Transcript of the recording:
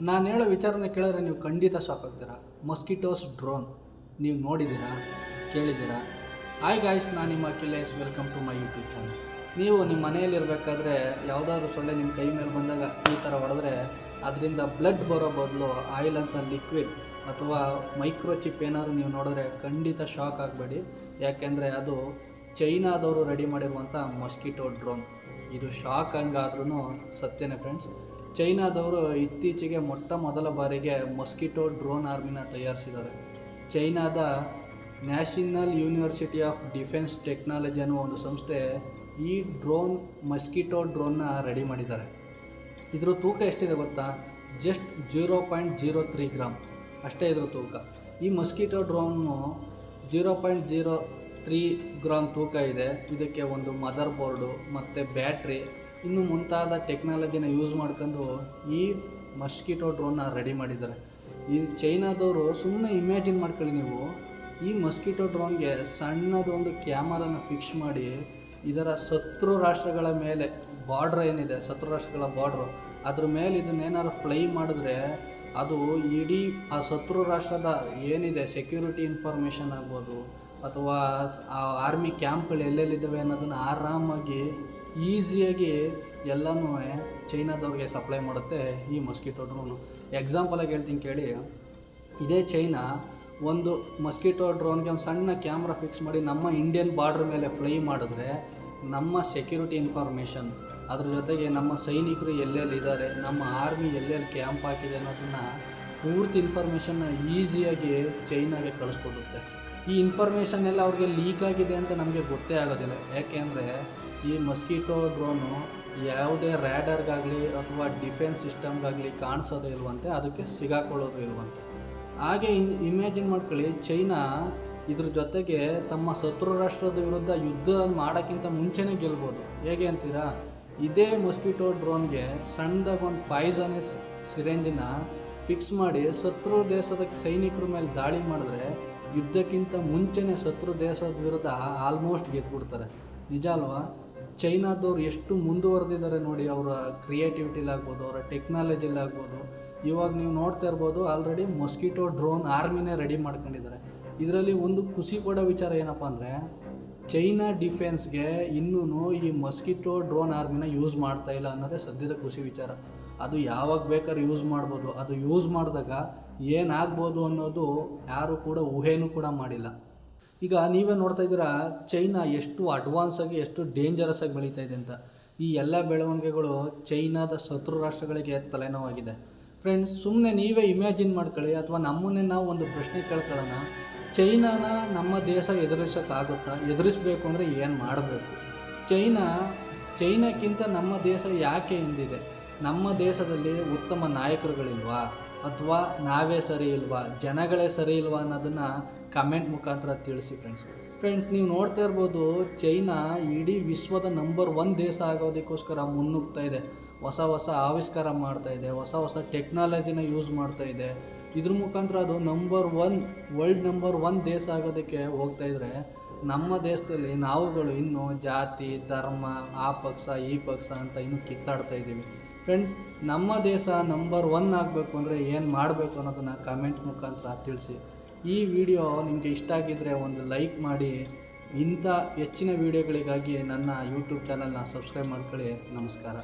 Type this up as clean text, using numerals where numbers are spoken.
ನಾನು ಹೇಳೋ ವಿಚಾರನ ಕೇಳಿದ್ರೆ ನೀವು ಖಂಡಿತ ಶಾಕ್ ಆಗ್ತೀರಾ. ಮಸ್ಕಿಟೋಸ್ ಡ್ರೋನ್ ನೀವು ನೋಡಿದ್ದೀರಾ, ಕೇಳಿದ್ದೀರಾ? ಹಾಯ್ ಗಾಯ್ಸ್, ನಾನು ನಿಮ್ಮ Akhilesh. Welcome to my YouTube channel. ನೀವು ನಿಮ್ಮ ಮನೆಯಲ್ಲಿರಬೇಕಾದ್ರೆ ಯಾವುದಾದ್ರೂ ಸೊಳ್ಳೆ ನಿಮ್ಮ ಕೈ ಮೇಲೆ ಬಂದಾಗ ಈ ಥರ ಹೊಡೆದ್ರೆ ಅದರಿಂದ ಬ್ಲಡ್ ಬರೋ ಬದಲು ಆಯಿಲ್ ಅಂತ ಲಿಕ್ವಿಡ್ ಅಥವಾ ಮೈಕ್ರೋಚಿಪ್ ಏನಾದರೂ ನೀವು ನೋಡಿದ್ರೆ ಖಂಡಿತ ಶಾಕ್ ಆಗಬೇಡಿ. ಯಾಕೆಂದರೆ ಅದು ಚೈನಾದವರು ರೆಡಿ ಮಾಡಿರುವಂಥ ಮಸ್ಕಿಟೋ ಡ್ರೋನ್. ಇದು ಶಾಕ್ ಹಂಗಾದ್ರೂ ಸತ್ಯನೇ ಫ್ರೆಂಡ್ಸ್. ಚೈನಾದವರು ಇತ್ತೀಚೆಗೆ ಮೊದಲ ಬಾರಿಗೆ ಮಸ್ಕಿಟೋ ಡ್ರೋನ್ ಆರ್ಮಿನ ತಯಾರಿಸಿದ್ದಾರೆ. ಚೈನಾದ national university of defence technology ಅನ್ನುವ ಒಂದು ಸಂಸ್ಥೆ ಈ ಮಸ್ಕಿಟೋ ಡ್ರೋನ್ನ ರೆಡಿ ಮಾಡಿದ್ದಾರೆ. ಇದ್ರ ತೂಕ ಎಷ್ಟಿದೆ ಗೊತ್ತಾ? ಜಸ್ಟ್ 0.03 ಗ್ರಾಮ್ ಅಷ್ಟೇ ಇದ್ರ ತೂಕ. ಈ ಮಸ್ಕಿಟೋ ಡ್ರೋನು 0.03 ಗ್ರಾಮ್ ತೂಕ ಇದೆ. ಇದಕ್ಕೆ ಒಂದು ಮದರ್ ಬೋರ್ಡು ಮತ್ತು ಬ್ಯಾಟ್ರಿ ಇನ್ನು ಮುಂತಾದ ಟೆಕ್ನಾಲಜಿನ ಯೂಸ್ ಮಾಡ್ಕೊಂಡು ಈ ಮಸ್ಕಿಟೋ ಡ್ರೋನ್ನ ರೆಡಿ ಮಾಡಿದ್ದಾರೆ. ಈ ಚೈನಾದವರು ಸುಮ್ಮನೆ ಇಮ್ಯಾಜಿನ್ ಮಾಡ್ಕೊಳ್ಳಿ ನೀವು, ಈ ಮಸ್ಕಿಟೋ ಡ್ರೋನ್ಗೆ ಸಣ್ಣದೊಂದು ಕ್ಯಾಮರಾನ ಫಿಕ್ಸ್ ಮಾಡಿ ಇದರ ಶತ್ರು ರಾಷ್ಟ್ರಗಳ ಮೇಲೆ ಬಾರ್ಡ್ರ್ ಏನಿದೆ, ಶತ್ರು ರಾಷ್ಟ್ರಗಳ ಬಾರ್ಡ್ರು, ಅದ್ರ ಮೇಲೆ ಇದನ್ನೇನಾದ್ರು ಫ್ಲೈ ಮಾಡಿದ್ರೆ ಅದು ಇಡೀ ಆ ಶತ್ರು ರಾಷ್ಟ್ರದ ಏನಿದೆ ಸೆಕ್ಯೂರಿಟಿ ಇನ್ಫಾರ್ಮೇಷನ್ ಆಗ್ಬೋದು ಅಥವಾ ಆ ಆರ್ಮಿ ಕ್ಯಾಂಪ್ಗಳು ಎಲ್ಲೆಲ್ಲಿದ್ದಾವೆ ಅನ್ನೋದನ್ನು ಆರಾಮಾಗಿ ಈಸಿಯಾಗಿ ಎಲ್ಲನೂ ಚೈನಾದವ್ರಿಗೆ ಸಪ್ಲೈ ಮಾಡುತ್ತೆ ಈ ಮಸ್ಕಿಟೋ ಡ್ರೋನು. ಎಕ್ಸಾಂಪಲಾಗಿ ಹೇಳ್ತೀನಿ ಕೇಳಿ. ಇದೇ ಚೈನಾ ಒಂದು ಮಸ್ಕಿಟೋ ಡ್ರೋನ್ಗೆ ಒಂದು ಸಣ್ಣ ಕ್ಯಾಮ್ರಾ ಫಿಕ್ಸ್ ಮಾಡಿ ನಮ್ಮ ಇಂಡಿಯನ್ ಬಾರ್ಡ್ರ್ ಮೇಲೆ ಫ್ಲೈ ಮಾಡಿದ್ರೆ ನಮ್ಮ ಸೆಕ್ಯೂರಿಟಿ ಇನ್ಫಾರ್ಮೇಷನ್, ಅದ್ರ ಜೊತೆಗೆ ನಮ್ಮ ಸೈನಿಕರು ಎಲ್ಲೆಲ್ಲಿದ್ದಾರೆ, ನಮ್ಮ ಆರ್ಮಿ ಎಲ್ಲೆಲ್ಲಿ ಕ್ಯಾಂಪ್ ಹಾಕಿದೆ ಅನ್ನೋದನ್ನು ಪೂರ್ತಿ ಇನ್ಫಾರ್ಮೇಷನ್ನ ಈಸಿಯಾಗಿ ಚೈನಾಗೆ ಕಳಿಸ್ಕೊಡುತ್ತೆ. ಈ ಇನ್ಫಾರ್ಮೇಷನ್ ಎಲ್ಲ ಅವ್ರಿಗೆ ಲೀಕ್ ಆಗಿದೆ ಅಂತ ನಮಗೆ ಗೊತ್ತೇ ಆಗೋದಿಲ್ಲ. ಯಾಕೆ ಅಂದರೆ ಈ ಮಸ್ಕಿಟೋ ಡ್ರೋನು ಯಾವುದೇ ರ್ಯಾಡರ್ಗಾಗಲಿ ಅಥವಾ ಡಿಫೆನ್ಸ್ ಸಿಸ್ಟಮ್ಗಾಗಲಿ ಕಾಣಿಸೋದೇ ಇಲ್ವಂತೆ, ಅದಕ್ಕೆ ಸಿಗಾಕೊಳ್ಳೋದು ಇಲ್ವಂತೆ. ಹಾಗೆ ಇಮ್ಯಾಜಿನ್ ಮಾಡ್ಕೊಳ್ಳಿ, ಚೈನಾ ಇದ್ರ ಜೊತೆಗೆ ತಮ್ಮ ಶತ್ರು ರಾಷ್ಟ್ರದ ವಿರುದ್ಧ ಯುದ್ಧ ಮಾಡೋಕ್ಕಿಂತ ಮುಂಚೆನೇ ಗೆಲ್ಬೋದು. ಹೇಗೆ ಅಂತೀರಾ? ಇದೇ ಮಸ್ಕಿಟೋ ಡ್ರೋನ್ಗೆ ಸಣ್ಣದಾಗ ಒಂದು ಪಾಯ್ಸನಸ್ ಸಿರೆಂಜಿನ ಫಿಕ್ಸ್ ಮಾಡಿ ಶತ್ರು ದೇಶದ ಸೈನಿಕರ ಮೇಲೆ ದಾಳಿ ಮಾಡಿದ್ರೆ ಯುದ್ಧಕ್ಕಿಂತ ಮುಂಚೆನೇ ಶತ್ರು ದೇಶದ ವಿರುದ್ಧ ಆಲ್ಮೋಸ್ಟ್ ಗೆದ್ಬಿಡ್ತಾರೆ. ನಿಜ ಅಲ್ವಾ? ಚೈನಾದವ್ರು ಎಷ್ಟು ಮುಂದುವರೆದಿದ್ದಾರೆ ನೋಡಿ, ಅವರ ಕ್ರಿಯೇಟಿವಿಟಿಲಾಗ್ಬೋದು, ಅವರ ಟೆಕ್ನಾಲಜಿಲಾಗ್ಬೋದು. ಇವಾಗ ನೀವು ನೋಡ್ತಾ ಇರ್ಬೋದು, ಆಲ್ರೆಡಿ ಮಸ್ಕಿಟೋ ಡ್ರೋನ್ ಆರ್ಮಿನೇ ರೆಡಿ ಮಾಡ್ಕೊಂಡಿದ್ದಾರೆ. ಇದರಲ್ಲಿ ಒಂದು ಖುಷಿ ಪಡೋ ವಿಚಾರ ಏನಪ್ಪ ಅಂದರೆ, ಚೈನಾ ಡಿಫೆನ್ಸ್ಗೆ ಇನ್ನೂ ಈ ಮಸ್ಕಿಟೋ ಡ್ರೋನ್ ಆರ್ಮಿನ ಯೂಸ್ ಮಾಡ್ತಾ ಇಲ್ಲ ಅನ್ನೋದೇ ಸದ್ಯದ ಖುಷಿ ವಿಚಾರ. ಅದು ಯಾವಾಗ ಬೇಕಾದ್ರೂ ಯೂಸ್ ಮಾಡ್ಬೋದು. ಅದು ಯೂಸ್ ಮಾಡಿದಾಗ ಏನಾಗ್ಬೋದು ಅನ್ನೋದು ಯಾರೂ ಕೂಡ ಊಹೆನೂ ಕೂಡ ಮಾಡಿಲ್ಲ. ಈಗ ನೀವೇ ನೋಡ್ತಾ ಇದ್ದೀರಾ, ಚೈನಾ ಎಷ್ಟು ಅಡ್ವಾನ್ಸ್ ಆಗಿ ಎಷ್ಟು ಡೇಂಜರಸ್ ಆಗಿ ಬೆಳೀತಾ ಇದೆ ಅಂತ. ಈ ಎಲ್ಲ ಬೆಳವಣಿಗೆಗಳು ಚೈನಾದ ಶತ್ರು ರಾಷ್ಟ್ರಗಳಿಗೆ ತಲೆನೋವಾಗಿದೆ. ಫ್ರೆಂಡ್ಸ್, ಸುಮ್ಮನೆ ನೀವೇ ಇಮ್ಯಾಜಿನ್ ಮಾಡ್ಕೊಳ್ಳಿ, ಅಥವಾ ನಮ್ಮನ್ನೇ ನಾವು ಒಂದು ಪ್ರಶ್ನೆ ಕೇಳ್ಕೊಳ್ಳೋಣ. ಚೈನಾನ ನಮ್ಮ ದೇಶ ಎದುರಿಸೋಕ್ಕಾಗುತ್ತಾ? ಎದುರಿಸಬೇಕು ಅಂದರೆ ಏನು ಮಾಡಬೇಕು? ಚೈನಾಕ್ಕಿಂತ ನಮ್ಮ ದೇಶ ಯಾಕೆ ಹಿಂದಿದೆ? ನಮ್ಮ ದೇಶದಲ್ಲಿ ಉತ್ತಮ ನಾಯಕರುಗಳಿಲ್ವಾ, ಅಥವಾ ನಾವೇ ಸರಿ ಇಲ್ವಾ, ಜನಗಳೇ ಸರಿ ಇಲ್ವಾ ಅನ್ನೋದನ್ನು ಕಮೆಂಟ್ ಮುಖಾಂತರ ತಿಳಿಸಿ ಫ್ರೆಂಡ್ಸ್. ನೀವು ನೋಡ್ತಾ ಇರ್ಬೋದು, ಚೈನಾ ಇಡೀ ವಿಶ್ವದ ನಂಬರ್ 1 ದೇಶ ಆಗೋದಕ್ಕೋಸ್ಕರ ಮುನ್ನುಗ್ತಾ ಇದೆ. ಹೊಸ ಆವಿಷ್ಕಾರ ಮಾಡ್ತಾ ಇದೆ, ಹೊಸ ಟೆಕ್ನಾಲಜಿನ ಯೂಸ್ ಮಾಡ್ತಾ ಇದೆ. ಇದ್ರ ಮುಖಾಂತರ ಅದು ವರ್ಲ್ಡ್ ನಂಬರ್ 1 ದೇಶ ಆಗೋದಕ್ಕೆ ಹೋಗ್ತಾ ಇದ್ರೆ, ನಮ್ಮ ದೇಶದಲ್ಲಿ ನಾವುಗಳು ಇನ್ನೂ ಜಾತಿ, ಧರ್ಮ, ಆ ಪಕ್ಷ ಈ ಪಕ್ಷ ಅಂತ ಇನ್ನೂ ಕಿತ್ತಾಡ್ತಾ ಇದ್ದೀವಿ. ಫ್ರೆಂಡ್ಸ್, ನಮ್ಮ ದೇಶ ನಂಬರ್ 1 ಆಗಬೇಕು ಅಂದರೆ ಏನು ಮಾಡಬೇಕು ಅನ್ನೋದನ್ನು ಕಮೆಂಟ್ ಮುಖಾಂತರ ತಿಳಿಸಿ. ಈ ವಿಡಿಯೋ ನಿಮಗೆ ಇಷ್ಟ ಆಗಿದ್ದರೆ ಒಂದು ಲೈಕ್ ಮಾಡಿ. ಇಂಥ ಹೆಚ್ಚಿನ ವಿಡಿಯೋಗಳಿಗಾಗಿ ನನ್ನ ಯೂಟ್ಯೂಬ್ ಚಾನಲ್ನ ಸಬ್ಸ್ಕ್ರೈಬ್ ಮಾಡ್ಕೊಳ್ಳಿ. ನಮಸ್ಕಾರ.